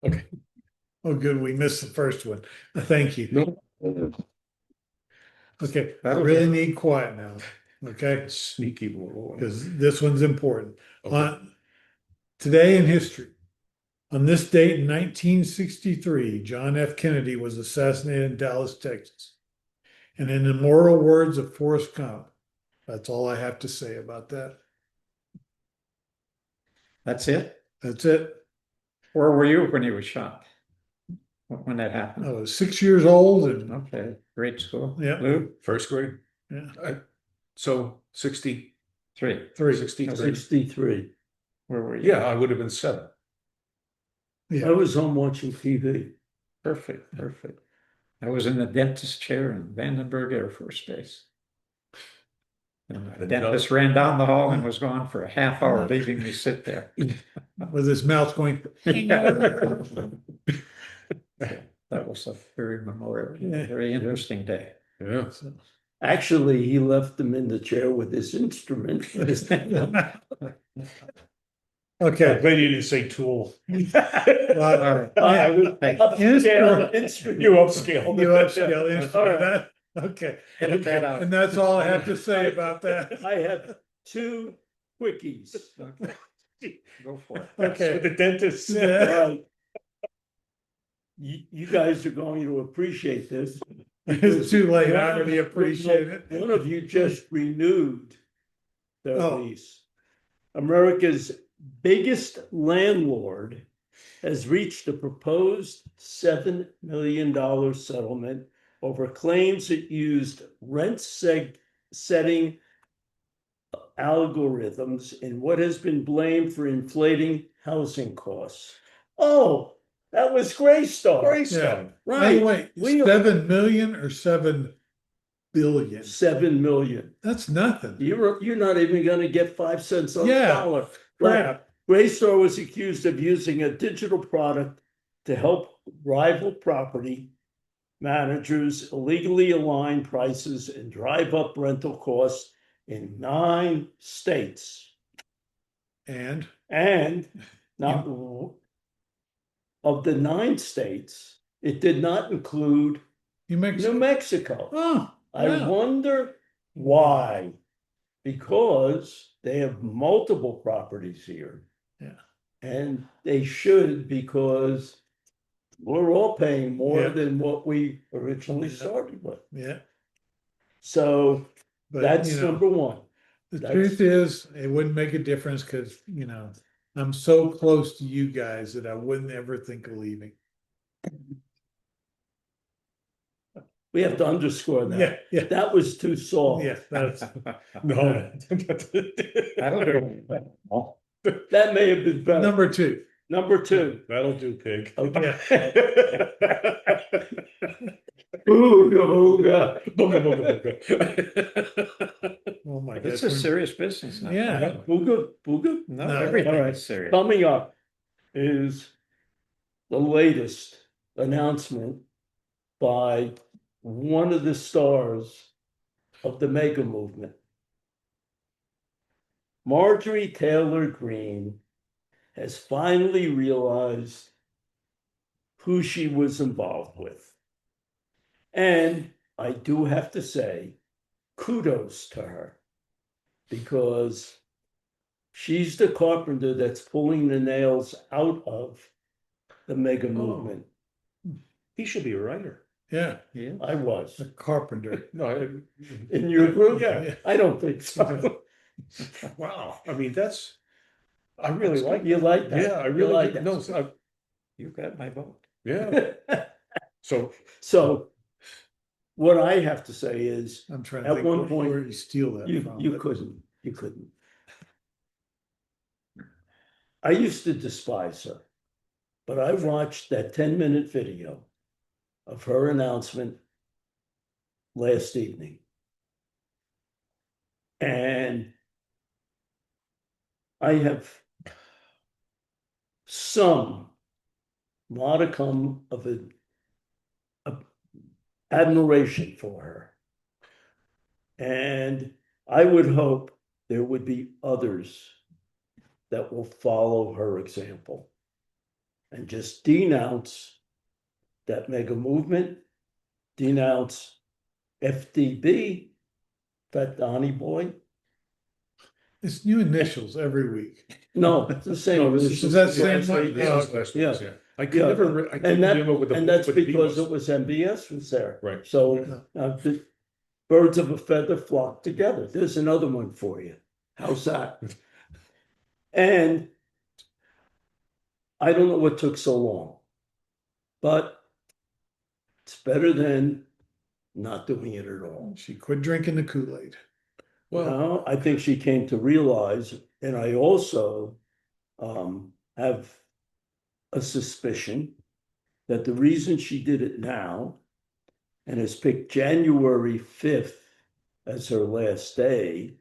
Okay. Oh, good, we missed the first one. Thank you. No. Okay, I That'll really do. need quiet now, okay? Sneaky little one. Because this one's important. Okay. Today in history, on this date in 1963, John F. Kennedy was assassinated in Dallas, Texas. And in the immortal words of Forrest Gump, that's all I have to say about that. That's it? That's it. Where were you when you were shot? When that I happened? was 6 years old and Okay, great school. Yeah. Lou? First grade. yeah, So 63. Three. 63. Where were you? Yeah, I would have been 7. yeah. I was home watching TV. Perfect, perfect. I was in the dentist chair in Vandenberg Air Force Base. And the dentist ran down the hall and was gone for a half hour, leaving me sit there. With his mouth going. That was a very memorable, Yeah. very interesting day. Yeah. Actually, he left him in the chair with his instrument. Okay. glad you didn't say tool. Well, I was Instrument. instrument. You upscaled. You upscale All instrument. right. Okay. Edit that out. And that's all I have to say about that. I have 2 quickies. Go for it. Okay. With the dentist. Yeah. Right. You guys are going to appreciate this. It's too late. I already appreciate it. One of you just renewed their Oh. lease. America's biggest landlord has reached a proposed $7 million settlement over claims it used setting algorithms in what has been blamed for inflating housing costs. Oh, that was Greystar. Greystone. Hey, Right. wait, We- 7 million or 7 billion? 7 million. That's nothing. You're not even gonna get 5 cents on the Yeah. dollar. Crap. Greystar was accused of using a digital product to help rival property managers illegally align prices and drive up rental costs in 9 states. And And not of the 9 states, it did not include New Mexico. New Mexico. Oh, I wow. wonder why. Because they have multiple properties here. Yeah. And they should, because we're all paying more Yeah. than what we originally Yeah. started with. Yeah. So But that's you know, number one. the that's- truth is, it wouldn't make a difference because, I'm so close to you guys that I wouldn't ever think of leaving. We have to underscore Yeah, that. yeah, That was too soft. yeah, that's, No. That'll do. That may have been better. number 2. Number 2. That'll do, pig. Okay. Booga, Ooga, booga. Oh my God. It's a serious business now. Yeah. Booga, booga. No, No. everything All right. is serious. Coming up is the latest announcement by one of the stars of the mega movement. Marjorie Taylor Greene has finally realized who she was involved with. And I do have to say, kudos to her, because she's the carpenter that's pulling the nails out of the mega movement. He should be a writer. Yeah, Yeah. I was. a carpenter. No, In your group? Yeah. I don't think so. wow. I mean, I really like You that. like that? Yeah, I You really like do. that. No, You got my vote. yeah. So So what I have to say is, I'm trying to At think one point, where you steal that from. you but- couldn't. I used to despise her, but I watched that 10-minute video of her announcement last evening. And I have some modicum of admiration for her. And I would hope there would be others that will follow her example. and just denounce that mega movement, denounce FDB, Fat Donnie Boy. It's new initials every week. No, it's the same. No, this Is is that yeah, same that's one? right. This Oh, is last yeah. one's, yeah. I could Yeah. never, I couldn't And that, remember what the and that's what the B because was. it was MBS was there. Right. So the birds of a feather flock together. There's another one for you. How's that? And I don't know what took so long, but it's better than not doing it at all. She quit drinking the Kool-Aid. Well, Now, I think she came to realize, and I also have a suspicion that the reason she did it now and has picked January 5th as her last day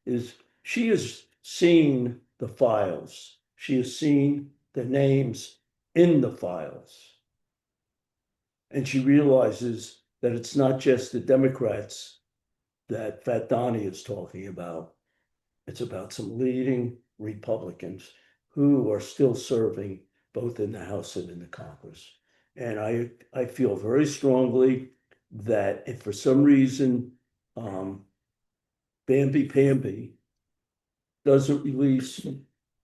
is she has seen the files. She has seen the names in the files. And she realizes that it's not just the Democrats that Fat Donnie is talking about. It's about some leading Republicans who are still serving both in the House and in the Congress. And I feel very strongly that if for some reason Bambi Pamby doesn't release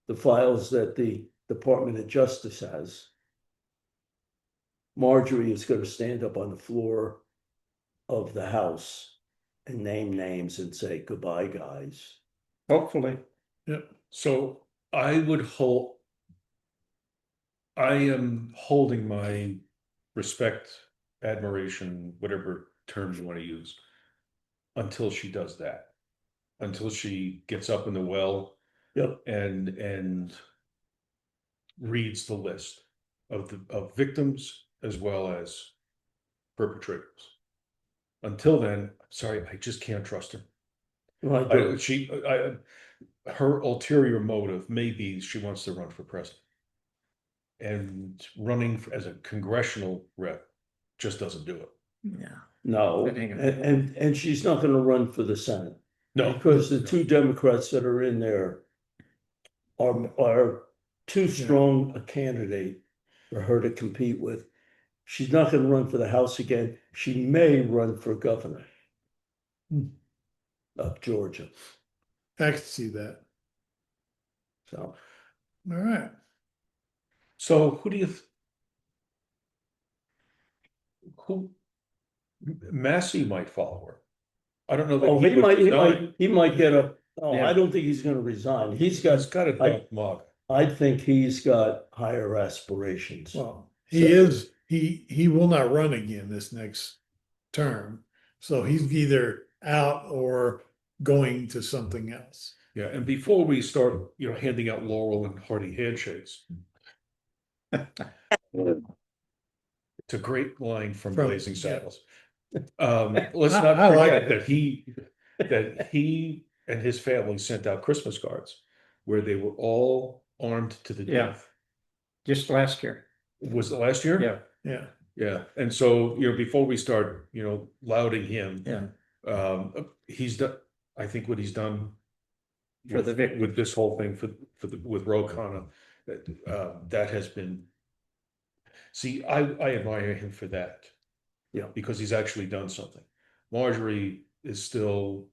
the files that the Department of Justice has, Marjorie is going to stand up on the floor of the House and name names and say, goodbye, guys. Hopefully. so I am holding my respect, admiration, whatever term you want to use, until she does that. Until she gets up in the well Yep. and reads the list of victims as well as perpetrators. Until then, sorry, I just can't trust her. Her ulterior motive may be she wants to run for president. And running as a congressional rep just doesn't do it. Yeah. No, That ain't gonna and she's not going to run for the Senate. No. Because the two Democrats that are in there are too strong a candidate for her to compete with. She's not going to run for the House again. She may run for governor of Georgia. I can see that. So All right. So who Massey might follow her. I don't know that oh, he would resign. he might get a. Oh, Yeah. I don't think he's going to resign. He's got a dark mug. I think he's got higher aspirations. Well, he will not run again this next term. So he's either out or going to something else. Yeah, and before we start, handing out Laurel and hearty handshakes. It's a great line from Blazing Saddles. Let's not I like forget it. that he and his family sent out Christmas cards where they were all armed to the Yeah. death. Just last year. Was it last year? Yeah. Yeah. Yeah, and so, before we start, lauding him, Yeah. he's done, I think what he's done For the victim. with this whole thing with Ro Khanna, that has been, see, I admire him for that. Yeah. Because he's actually done something. Marjorie is still,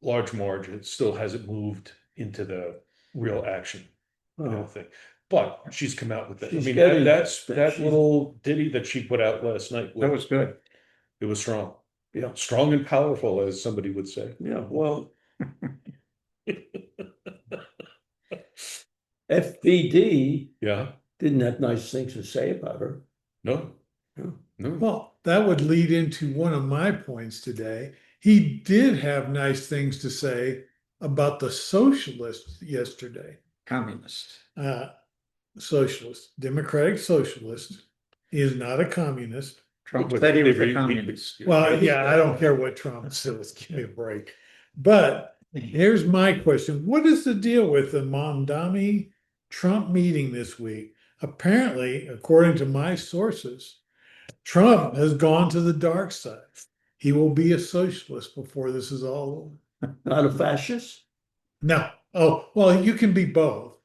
Large Marge, it still hasn't moved into the real action, thing. But she's come out with that. I She's mean, getting- that she's- little ditty that she put out last night. That was good. It was strong. Yeah. Strong and powerful, as somebody would say. Yeah, well, FBD Yeah, didn't have nice things to say about her. no, Yeah. no. Well, that would lead into one of my points today. He did have nice things to say about the socialists yesterday. Communist. Socialist, democratic socialist. He is not a communist. Trump But said he was they- a communist. Well, yeah, I don't care what Trump says, give me a break. But here's my question. What is the deal with the Mondami Trump meeting this week? Apparently, according to my sources, Trump has gone to the dark side. He will be a socialist before this is all over. Not a fascist? No. Oh, well, you can be both.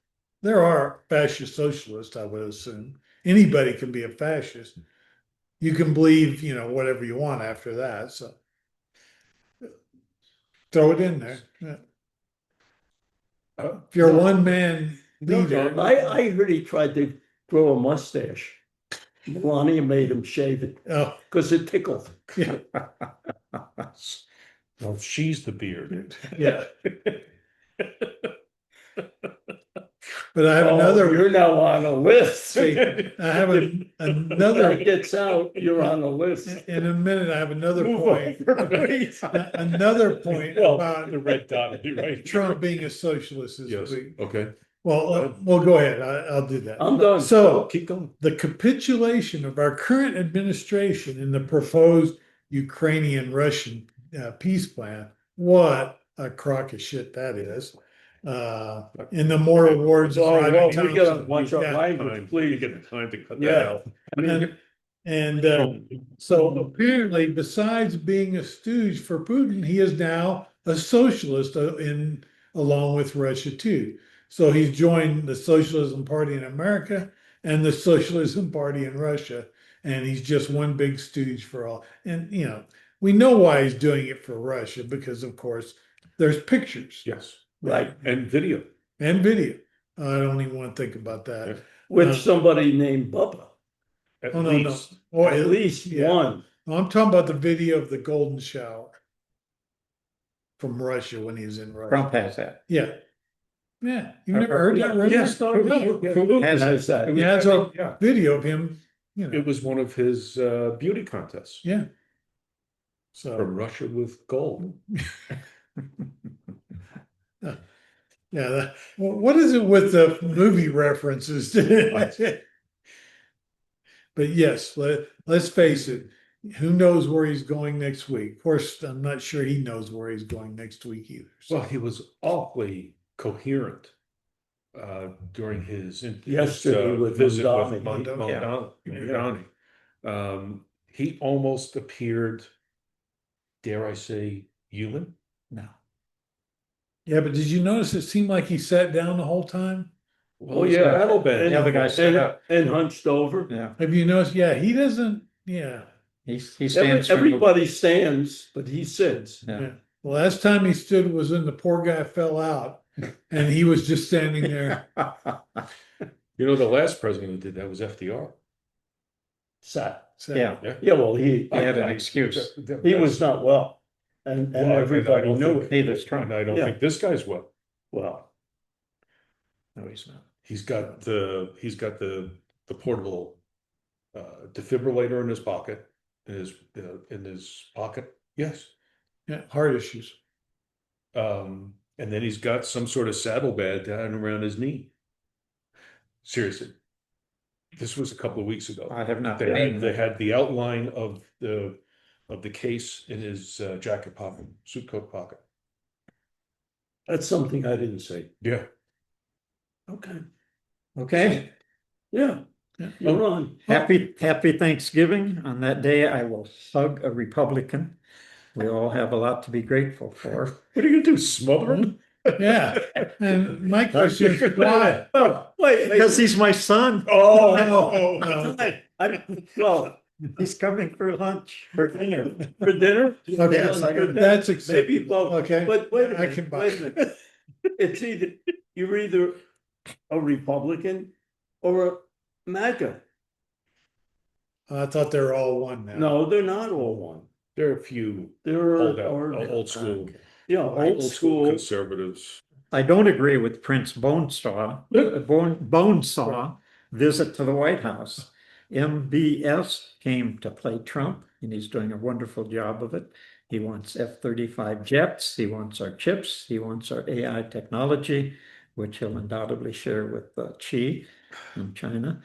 There are fascist socialists, I would assume. anybody can be a fascist. You can believe, whatever you want after that. So throw it in there. Yeah. If you're a one-man leader, I heard he tried to grow a mustache. Melania made him shave it oh, because it tickled. yeah, Well, she's the beard. yeah. But I have Oh, another. you're now on a list. I have If another. that gets out, you're on the list. In a minute, I have another Move point. over, please. Another point Well, about the red dot, right? Trump being a socialist this Yes, week. okay. Well, go ahead. I'll do that. I'm done. So Keep going. the capitulation of our current administration in the proposed Ukrainian-Russian peace plan, what a crock of shit that is. In the moral words of Oh, Rodney well, we gotta Thompson. watch our Yeah. language, please. You get the time to cut Yeah. that out. I mean, And so apparently, besides being a stooge for Putin, he is now a socialist along with Russia too. So he's joined the Socialism Party in America and the Socialism Party in Russia, and he's just one big stooge for all. And we know why he's doing it for Russia because, of course, there's pictures Yes, right, and video. and video. I don't even want to think about that. with somebody named Bubba. At Oh, no, least. no. Or At least yeah. one. I'm talking about the video of the golden shower from Russia when he was in Russia. Trump has that. Yeah. Yeah. You've never heard that, Richard? Yes, no, Who Has has that? Yeah, it's a Yeah. video of him, It was one of his beauty contests yeah. So, from Russia with gold. yeah. What is it with the movie references? But yes, let's face it. Who knows where he's going next week? Of course, I'm not sure he knows where he's going next week either. So. Well, he was awfully coherent during his Yesterday with visit Mondani. with Mondani. He almost appeared, dare I say, human. No. Yeah, but did you notice it seemed like he sat down the whole time? Oh, yeah. Battle band. And- The other guy stood up. And hunched over. Yeah. Have you noticed? Yeah, he doesn't. Yeah. He stands for Everybody stands, but he sits. Yeah. Yeah. The last time he stood was when the poor guy fell out and he was just standing there. You know, the last president who did that was FDR. Sat. So, Yeah. Yeah, well, he had an excuse. he was not well. And Well, everybody I don't knew think- it. Neither's Trump. And I don't Yeah. think this guy's well. Well, No, he's not. He's got the portable defibrillator in his pocket, in his pocket. Yes. Yeah, heart issues. And then he's got some sort of saddlebag down around his knee. Seriously, this was a couple of weeks ago. I have not. They had the outline of the case in his jacket pocket, suit coat pocket. that's something I didn't say. Yeah. Okay. Okay. Yeah, Yeah. you're on. Happy Thanksgiving. On that day, I will hug a Republican. We all have a lot to be grateful for. What are you gonna do? Smother him? Yeah. And my question is why? Oh, wait. Because he's my son. Oh, No. Well, He's coming for lunch, for dinner. for dinner? Okay, Yes, I got that's Maybe acceptable. both. Okay. But wait a I minute, can buy wait a minute. It's you're either a Republican or a MAGA. I thought they were all one now. No, they're not all one. there are a few They're old school old school. conservatives. I don't agree with Prince Bonesaw visit to the White House. MBS came to play Trump, and he's doing a wonderful job of it. He wants F-35 jets. He wants our chips. He wants our AI technology, which he'll undoubtedly share with Xi in China.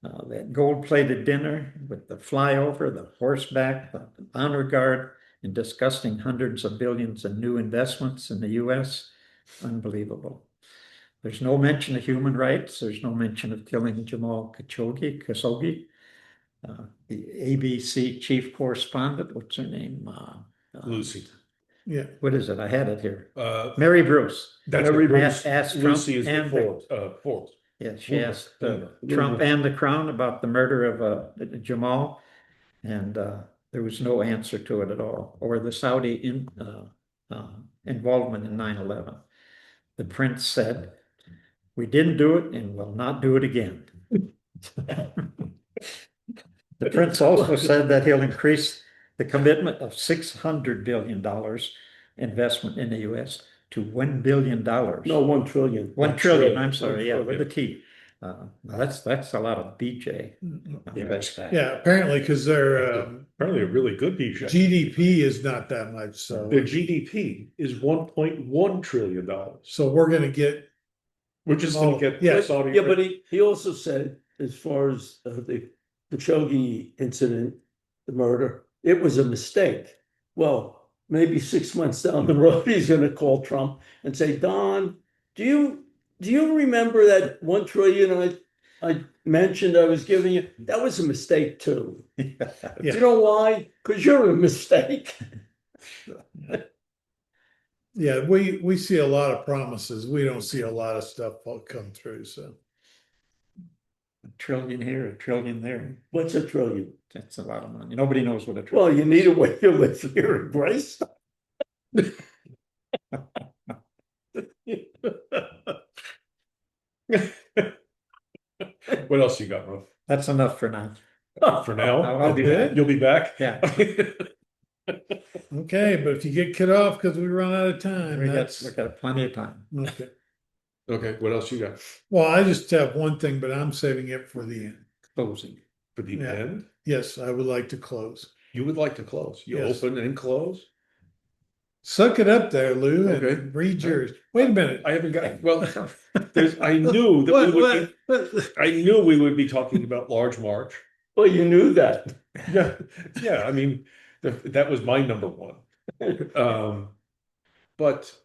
That gold-plated dinner with the flyover, the horseback, the honor guard, and discussing hundreds of billions in new investments in the U.S. Unbelievable. There's no mention of human rights. There's no mention of killing Jamal Khashoggi. The ABC chief correspondent, what's her name? Lucy. Yeah. What is it? I had it here. Uh, Mary Bruce. that's Mary Bruce. Asked Trump Lucy is and the Forbes. Yeah, she Boomer, asked boomer. Trump and the Crown about the murder of Jamal, and there was no answer to it at all, or the Saudi involvement in 9/11. The prince said, "We didn't do it and will not do it again." The prince also said that he'll increase the commitment of $600 billion investment in the US to $1 billion. No, 1 trillion. 1 trillion, I'm 1 sorry, yeah, with trillion. a T. That's a lot of BJ. Yeah, apparently because their Apparently a really good DJ. GDP is not that much, so Their GDP is $1.1 trillion. so we're gonna get We're just Oh, gonna get yeah. Saudi. Yeah, but he also said, as far as the Khashoggi incident, the murder, it was a mistake. Well, maybe 6 months down the road, he's gonna call Trump and say, Don, do you remember that 1 trillion I mentioned I was giving you? That was a mistake too. Yeah. You know why? Because you're a mistake. Yeah, we see a lot of promises. We don't see a lot of stuff come through, so. A trillion here, a trillion there. What's a trillion? That's a lot of money. Nobody knows what a trillion. Well, you need a way to live here in Grace. What else you got, Ruff? That's enough for now. For now, I'll be back. You'll be back. Yeah. Okay, but if you get cut off because we run out of time, We that's got plenty of time. okay. Okay, what else you got Well, I just have one thing, but I'm saving it for the end. Closing. for the Yeah. end? Yes, I would like to close. You would like to close. You Yes. open and close? Suck it up there, Lou, Okay. and read yours. Wait a minute. I haven't got, well, I knew that we would be, I knew we would be talking about Large Marge. Well, you knew that. Yeah, yeah, I mean, that was my number one. But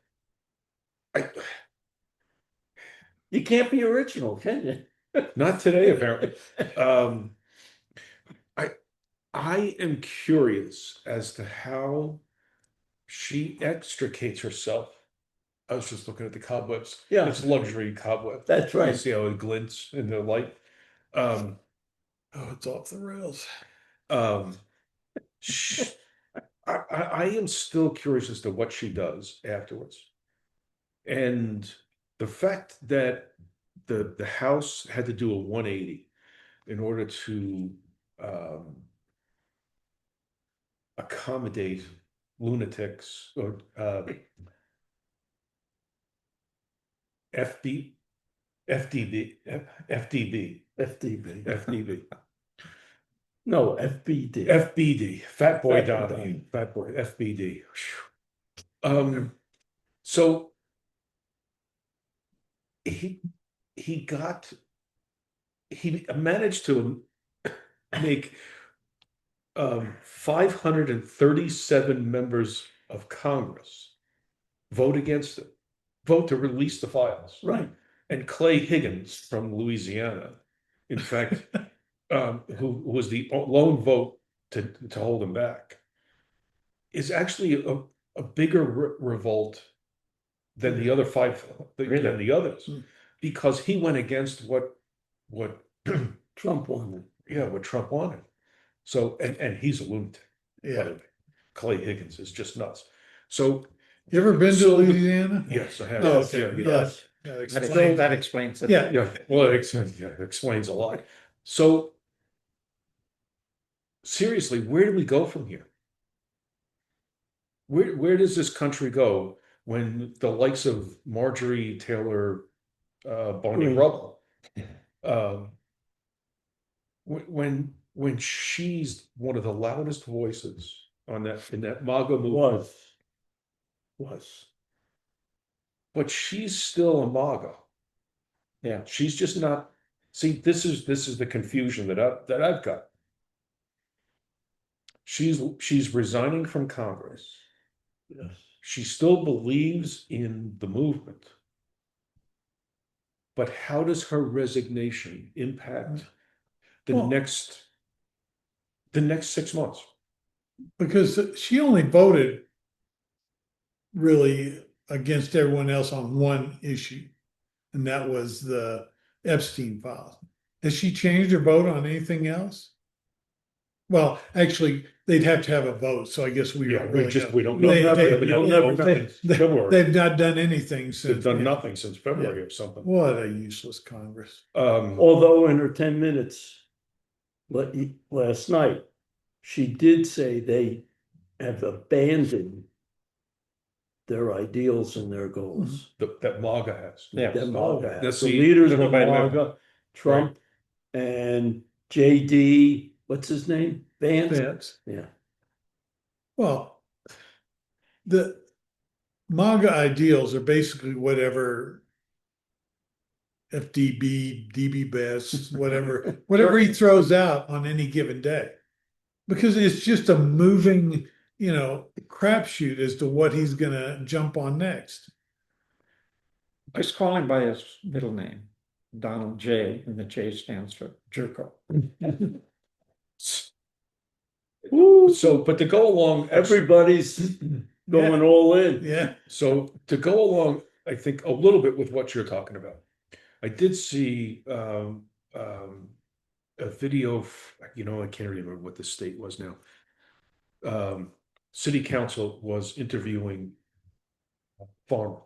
I, You can't be original, can you? not today, apparently. I am curious as to how she extricates herself. I was just looking at the cobwebs. Yeah. It's luxury cobweb. That's You right. see how it glints in the light. Um, Oh, it's off the rails. sh- I am still curious as to what she does afterwards. And the fact that the House had to do a 180 in order to accommodate lunatics or FDB, FDB. No, FBD. FBD, Fat Boy Fat Boy Donahue, Fat Boy, FBD. So he managed to make 537 members of Congress vote against it, vote to release the files. Right. And Clay Higgins from Louisiana, in fact, who was the lone vote to hold him back, is actually a bigger revolt than the other five, than the others, because he went against what Trump won. what Trump wanted. So, and he's a lunatic. By Yeah. the way. Clay Higgins is just nuts. So, You ever been to So the- Louisiana? yes, I have. Oh, okay. Yeah, yeah. Yes. That explains it. Yeah. Yeah, well, it explains a lot. So, seriously, where do we go from here? Where does this country go when the likes of Marjorie Taylor Bonnie Green. Rubble, when she's one of the loudest voices on that in that MAGA movement, Was. but she's still a MAGA. Yeah. She's just not. See, this is the confusion that I've got. She's resigning from Congress. Yes. She still believes in the movement. But how does her resignation impact the Well- next 6 months? Because she only voted really against everyone else on one issue. And that was the Epstein files. Has she changed her vote on anything else? Well, actually, they'd have to have a vote, so I guess we Yeah, don't we really just, know. we don't You'll know. never- They haven't you'll had never a vote think- since February. They've not done anything since. They've done yeah. nothing since February or something. What a useless Congress. Although in her 10 minutes last night, she did say they have abandoned their ideals and their goals. That MAGA has. Yeah. That MAGA has. That's The the- leaders of little by little. MAGA, Trump and JD, what's his name? Vance? Vance. Yeah. Well, the MAGA ideals are basically whatever FDB, DB best, whatever he throws out on any given day. Because it's just a moving, crapshoot as to what he's gonna jump on next. Just call him by his middle name, Donald J, and the J stands for Jerko. Woo, So, but to go along, everybody's going all in. Yeah. so to go along, I think a little bit with what you're talking about. I did see a video, I can't remember what the state was now. City council was interviewing a farmer.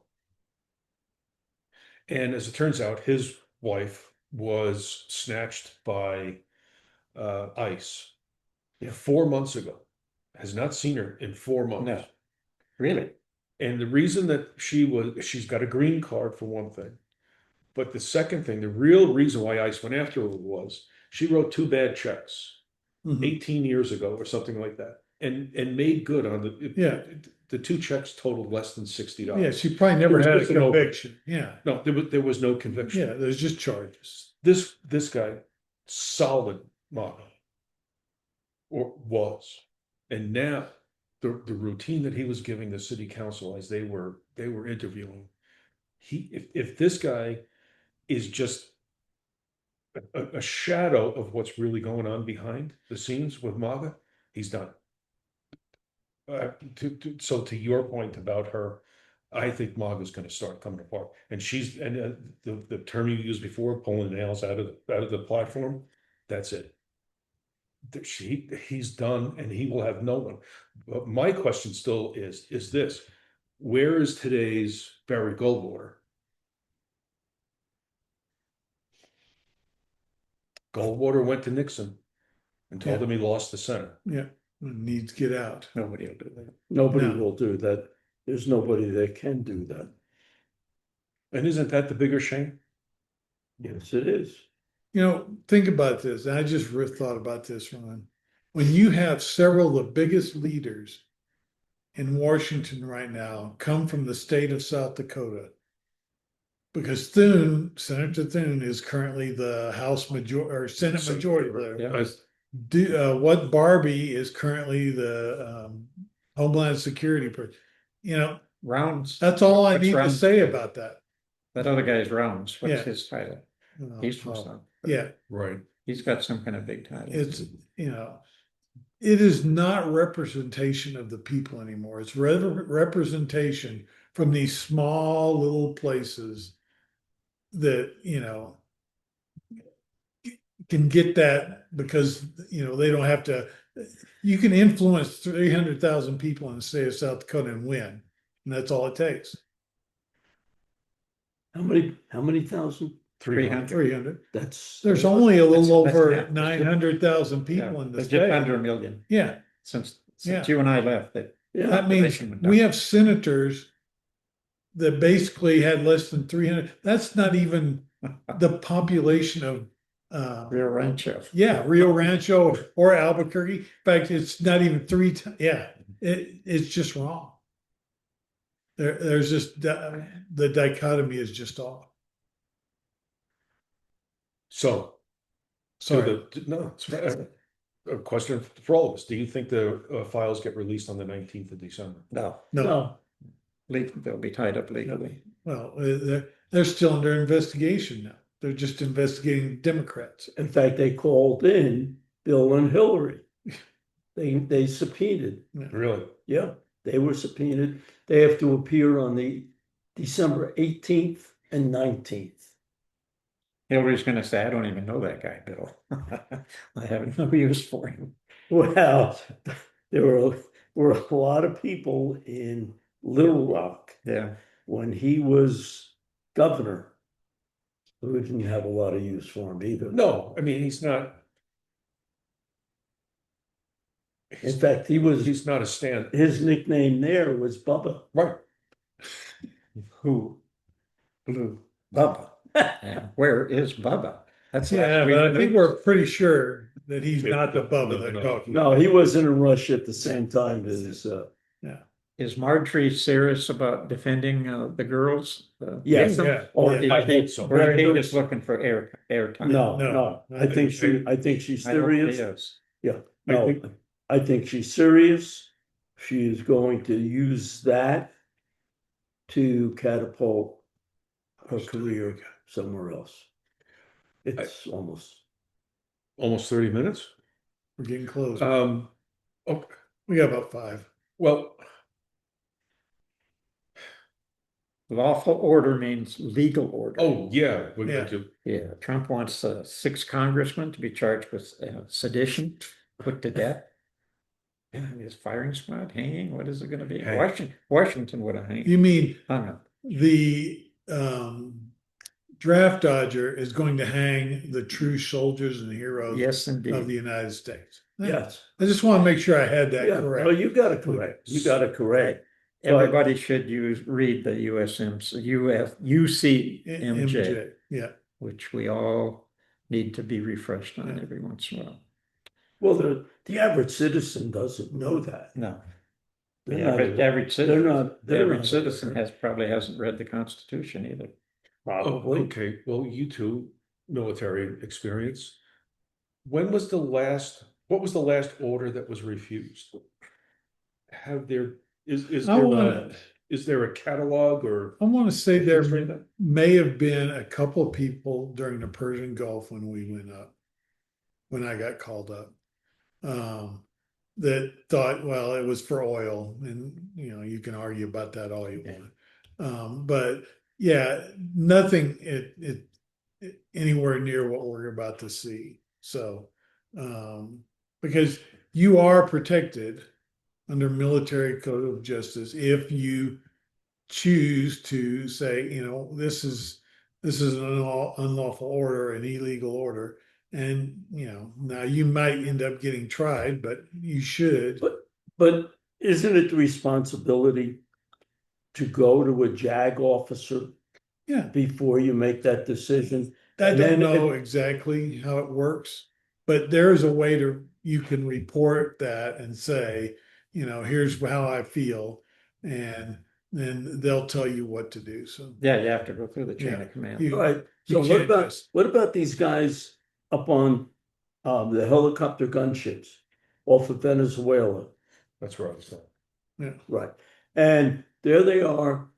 And as it turns out, his wife was snatched by ICE 4 months ago. Has not seen her in 4 months. No. Really? And the reason that she's got a green card for one thing. But the second thing, the real reason why ICE went after her was she wrote 2 bad checks Mhm. 18 years ago or something like that. And made good on the 2 checks totaled less than $60. Yeah, she probably never It was had a just an open. conviction. Yeah. No, there was no conviction. Yeah, there's just charges. This guy, solid MAGA, or was, and now the routine that he was giving the city council as they were interviewing, if this guy is just a shadow of what's really going on behind the scenes with MAGA, he's done. So to your point about her, I think MAGA is going to start coming apart, and the term you used before, pulling nails out of the platform. That's it. He's done, and he will have no one. But my question still is this: where is today's Barry Goldwater? Goldwater went to Nixon and told him he lost the Senate. Yeah, needs to get out. Nobody will do that. Nobody No. will do that. There's nobody that can do that. And isn't that the bigger shame? Yes, it is. Think about this. I just thought about this, Ron. When you have several of the biggest leaders in Washington right now come from the state of South Dakota, because Senator Thune is currently the Senate Majority Leader. Yeah. What Barbie is currently the Homeland Security person. Rounds. That's all I What's need to Rounds? say about that. That other guy's Rounds. What's Yeah. his title? He's from South. Yeah, Right. He's got some kind of big title. it's it is not representation of the people anymore. It's representation from these small little places that can get that because they don't have to. You can influence 300,000 people in the state of South Dakota and win, and that's all it takes. How many thousand? 300. 300. There's only a little That's over half. 900,000 people Yeah, in the there's state. just under 1 million. Yeah, Since Yeah. you and I left, that yeah. means went we down. have senators that basically had less than 300. That's not even the population of Rio Rancho. Rio Rancho or Albuquerque. In fact, it's not even it's just wrong. There's just the dichotomy is just off. So Sorry. it's a question for all of us. Do you think the files get released on the 19th of December? No, No. they'll be tied up legally. Well, they're still under investigation now. They're just investigating Democrats. In fact, they called in Bill and Hillary. They subpoenaed. Really? Yeah, they were subpoenaed. They have to appear on the December 18th and 19th. Hillary's gonna say, I don't even know that guy, Bill. I have no use for him. Well, there were a lot of people in Little Rock Yeah, when he was governor who didn't have a lot of use for him either. No, I mean, he's not. In fact, He's not a stand, his nickname there was Bubba. right? who? Blue Bubba. And where is Bubba? That's Yeah, last but I week's think news. we're pretty sure that he's not the Bubba No, they're no. talking No, about. he wasn't in Russia at the same time as, Is Marjorie serious about defending the girls? Yes. Yeah. Or Yeah. I hope so. Or is he just looking for airtime? No, No, no, I I think she's I hope he serious. is. Yeah, I no, think- I think she's serious. She is going to use that to catapult her career somewhere else. It's almost, Almost 30 minutes. We're getting close. Okay, We got about 5. well, Lawful order means legal order. oh, yeah, we're Yeah. going to, Yeah, Trump wants 6 congressmen to be charged with sedition, put to death. Yeah, his firing squad, hanging, what is it gonna be? Hang. Washington would have hanged. You mean Hung him. the draft dodger is going to hang the true soldiers and heroes Yes, of the indeed. United States? yes. I just want to make sure I had that Yeah, correct. no, you got it correct. You got it correct. Everybody should read the UCMJ, MJ, yeah. which we all need to be refreshed on every once in a while. Well, the average citizen doesn't know that. No. They're The not- average They're citizen, not, the they're average not citizen aware. probably hasn't read the Constitution either. Probably. okay, well, you two, military experience. What was the last order that was refused? Is I there want is there a catalog or? to say there history of that? may have been a couple of people during the Persian Gulf when we went up, when I got called up, that thought, well, it was for oil, and you can argue about that all you want. But yeah, nothing it anywhere near what we're about to see. So, because you are protected under military code of justice if you choose to say, this is an unlawful order, an illegal order, and now you might end up getting tried, but you should. But isn't it the responsibility to go to a JAG officer Yeah, before you make that decision? I And don't then know exactly how it works, but there's a way you can report that and say, here's how I feel, and then they'll tell you what to do. So Yeah, you have to go through the chain Yeah. of command. You- All right, you so can't just- what about these guys up on the helicopter gunships off of Venezuela? That's where I was going. Yeah. Right. And there they are,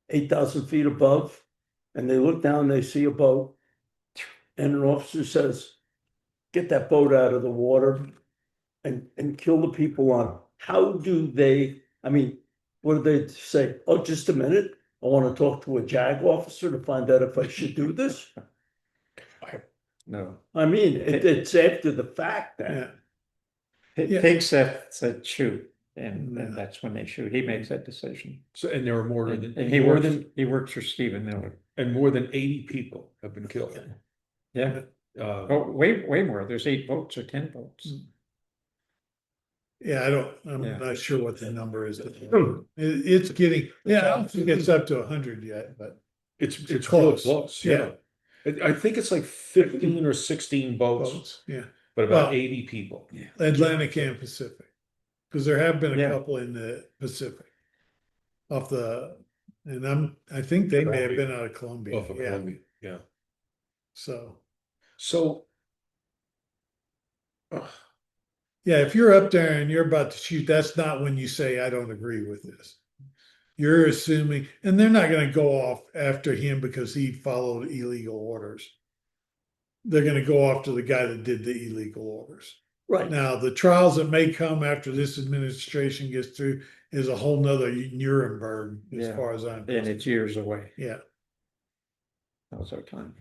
8,000 feet above, and they look down, they see a boat, and an officer says, get that boat out of the water and kill the people on it. How do they, what do they say? Oh, just a minute. I want to talk to a JAG officer to find out if I should do this. No. It's after the fact yeah. that. Yeah. Pig said shoot, and that's when they shoot. He makes that decision. So, and there are more And than he works for Stephen Miller. and more than 80 people have been killed. Yeah. Oh, way more. There's 8 boats or 10 boats. Yeah, I'm Yeah. not sure what the number is. Hmm. It's getting, I don't think it's up to 100 yet, but It's close. close, Yeah. I think it's like 15 or 16 boats, boats, yeah, but about Well- 80 people. Atlantic and Pacific. Because there have been a Yeah. couple in the Pacific. And I think they may have been out of Colombia. Off of Yeah, Columbia, yeah. so, So, yeah, if you're up there and you're about to shoot, that's not when you say, I don't agree with this. You're assuming, and they're not gonna go off after him because he followed illegal orders. They're gonna go after the guy that did the illegal orders. Right. Now, the trials that may come after this administration gets through is a whole nother Nuremberg, as Yeah. far as I'm And concerned. it's years away. Yeah, How's our time?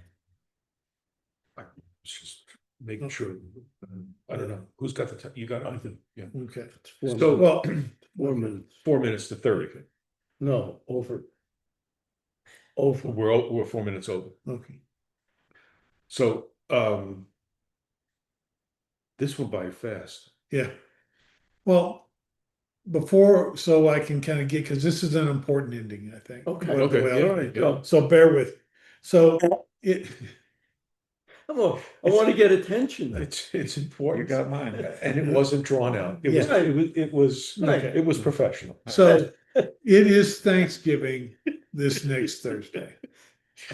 It's just making sure. I don't know, who's got the, you got it? Yeah. Okay. So, Well, 4 minutes. 4 minutes to 30. No, over. We're 4 minutes over. okay. So, this went by fast. Yeah. Well, before, so I can kind of get, because this is an important ending, I think. Okay. What the Okay, way yeah, I'm- right, Go. So bear with. So it, I want to get attention. It's You important. got mine. And it wasn't drawn out. It was, Yeah. Right. it was professional. so it is Thanksgiving this next Thursday.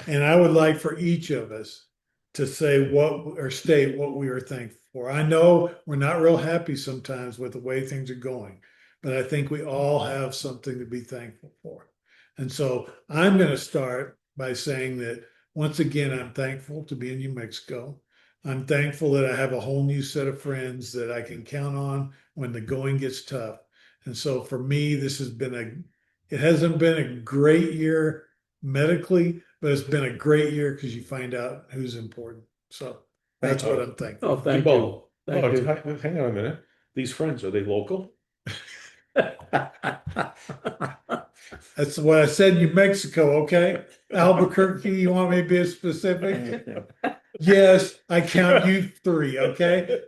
And I would like for each of us to say what, or state what we are thankful for. I know we're not real happy sometimes with the way things are going, but I think we all have something to be thankful for. And so I'm going to start by saying that once again, I'm thankful to be in New Mexico. I'm thankful that I have a whole new set of friends that I can count on when the going gets tough. And so for me, this has been it hasn't been a great year medically, but it's been a great year because you find out who's important. So that's what I'm thankful. Oh, thank Bubba, you. Thank you. hang on a minute. These friends, are they local? That's what I said, New Mexico, okay? Albuquerque, you want me to be specific? Yes, I count you three, okay?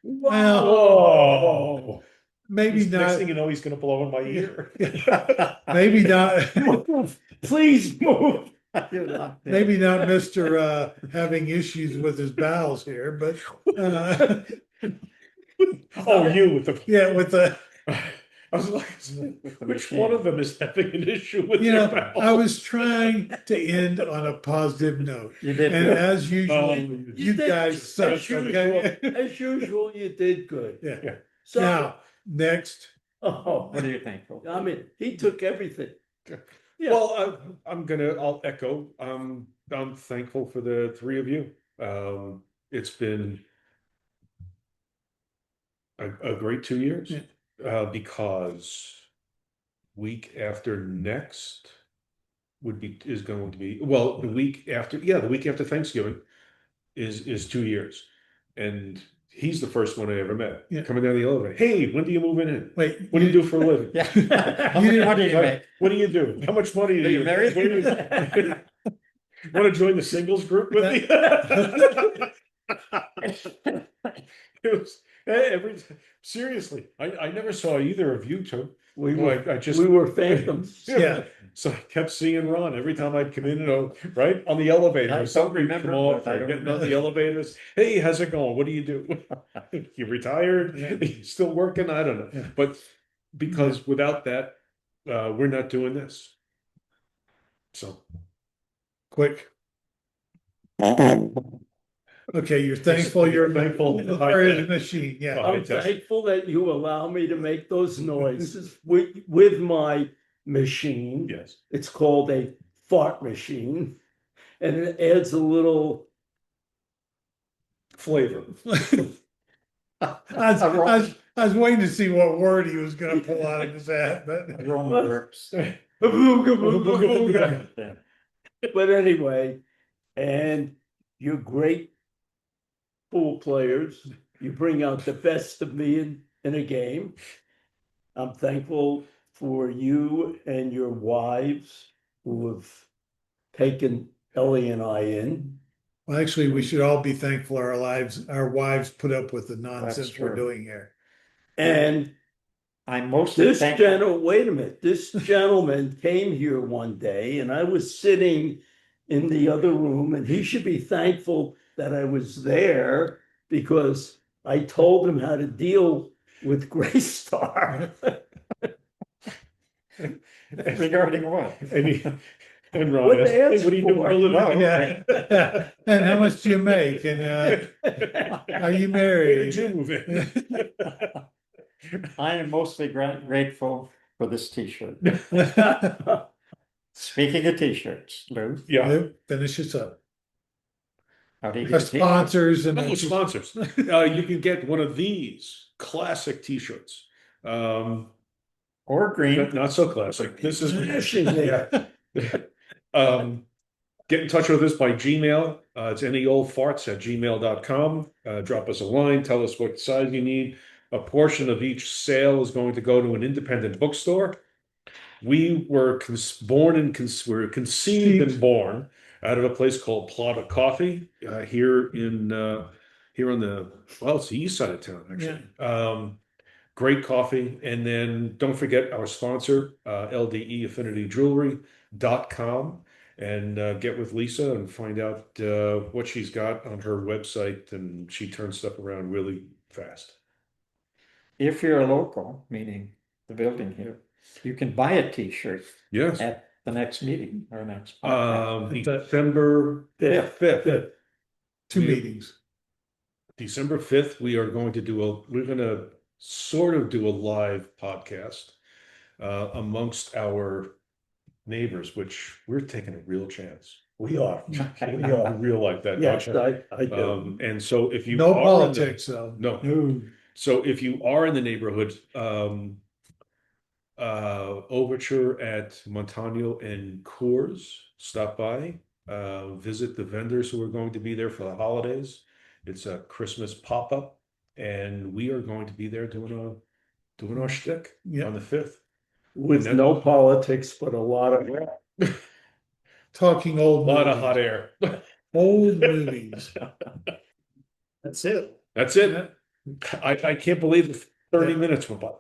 Well, Oh. maybe Next not, thing you know, he's gonna blow in my ear. maybe not, Please move. maybe not Mr. Having issues with his bowels here, but Oh, you with the. yeah, with the, I was like, which one of them is having an issue with you your know, bowel? I was trying to end on a positive note. You did And good. as usual, Um, you did- guys suck, as usual, okay? as usual, you did good. Yeah. Yeah. So, Now, next, oh, What are you thankful for? I mean, he took everything. Yeah. Well, I'll echo, I'm thankful for the three of you. It's been a great 2 years, because week after next is going to be, well, the week after Thanksgiving is 2 years. And he's the first one I ever met, Yeah. coming down the elevator. Hey, when do you move in? wait. What do you do for a living? Yeah. How much money do you make? What do you do? How much money do Are you you married? Want to join the singles group with me? It was seriously. I never saw either of you two. We Well, were, I just we were phantoms. Yeah. So I kept seeing Ron every time I'd come in, right on the elevator. I Or don't somebody would remember, come off, but I or don't getting on remember. the elevators. Hey, how's it going? What do you do? You retired? You still working? I don't know. Yeah. But because without that, we're not doing this. So. Quick. Okay, you're thankful you're Thankful. part of the machine, yeah. Oh. I'm thankful that you allow me to make those noises with my machine. Yes. It's called a fart machine, and it adds a little. Flavor. I was waiting to see what word he was gonna pull out of his hat, but Aroma burps. Yeah. But anyway, and you're great pool players. You bring out the best of me in a game. I'm thankful for you and your wives who have taken Ellie and I in. well, actually, we should all be thankful our wives put up with the nonsense That's we're true. doing here. And I'm mostly this thankful. wait a minute, this gentleman came here one day and I was sitting in the other room, and he should be thankful that I was there because I told him how to deal with Graystar. Regarding what? And Ron What asked, they hey, asked what do you do for a for. living? Oh, Yeah. And how much do you make? And are you Where married? did you move in? I am mostly grateful for this t-shirt. Speaking of t-shirts, Lou, Yeah. Finish this up. how do you Our get a t-shirt? sponsors and Oh, sponsors. You can get one of these classic t-shirts. Or green. Not so classic. This is Flashing there. Get in touch with us by Gmail. It's anyoldfarts@gmail.com. Drop us a line. Tell us what size you need. A portion of each sale is going to go to an independent bookstore. We were conceived and born out of a place called Plot of Coffee here on it's the east side of town, actually. Great coffee. And then don't forget our sponsor, LDEAffinityJewelry.com, and get with Lisa and find out what she's got on her website. And she turns stuff around really fast. If you're a local, meaning the building here, you can buy a t-shirt Yes. at the next meeting or next. podcast. December 5th. Two meetings. December 5th, we're going to sort of do a live podcast amongst our neighbors, which we're taking a real chance. We are. I real like that. Yes, don't you? I do. And so if you No are politics, though. no. Ooh, So if you are in the neighborhood, Overture at Montano and Coors, stop by, visit the vendors who are going to be there for the holidays. It's a Christmas pop-up, and we are going to be there doing our shtick on the 5th. With no politics, but a lot of Talking A old lot of movies. hot air. Old movies. That's it. That's it. I can't believe 30 minutes went by.